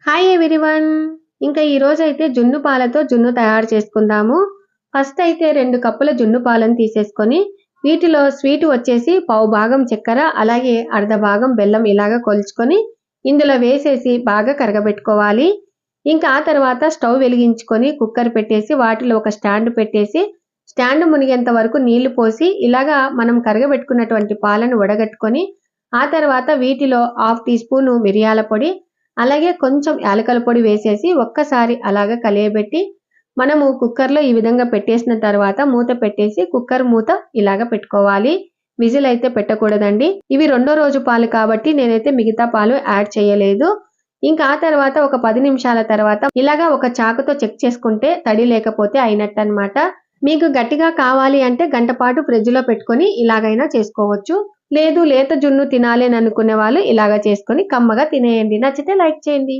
Hi everyone. ఇంకా ఈ రోజు అయితే జున్ను పాలతో జున్ను తయారు చేసుకుందాము. ఫస్ట్ అయితే 2 కప్పుల జున్ను పాలను తీసేసుకొని వీటిలో స్వీట్ వచ్చేసి పావు భాగం చక్కెర అలాగే అర్ధ భాగం బెల్లం ఇలాగా కొలుచుకొని ఇందులో వేసేసి బాగా కరగబెట్టుకోవాలి. ఇంకా ఆ తర్వాత స్టవ్ వెలిగించుకొని కుక్కర్ పెట్టేసి వాటిలో ఒక స్టాండ్ పెట్టేసి స్టాండ్ మునిగేంత వరకు నీళ్లు పోసి ఇలాగా మనం కరగబెట్టుకున్నటువంటి పాలను వడగట్టుకొని ఆ తర్వాత వీటిలో 1/2 టీ స్పూన్ మిరియాల పొడి అలాగే కొంచెం యాలకుల పొడి వేసేసి ఒక్కసారి అలాగా కలియబెట్టి మనము కుక్కర్లో ఈ విధంగా పెట్టేసిన తర్వాత మూత పెట్టేసి కుక్కర్ మూత ఇలాగా పెట్టుకోవాలి. విజిల్ అయితే పెట్టకూడదండి. ఇవి రెండో రోజు పాలు కాబట్టి నేనైతే మిగతా పాలు యాడ్ చేయలేదు. ఇంకా ఆ తర్వాత ఒక 10 నిమిషాల తర్వాత ఇలాగా ఒక చాకుతో చెక్ చేసుకుంటే తడి లేకపోతే అయినట్టు అన్నమాట. మీకు గట్టిగా కావాలి అంటే గంట పాటు ఫ్రిడ్జ్ లో పెట్టుకొని ఇలాగైనా చేసుకోవచ్చు. లేదు లేత జున్ను తినాలి అని అనుకునే వాళ్ళు ఇలాగా చేసుకొని కమ్మగా తినేయండి. నచ్చితే లైక్ చేయండి.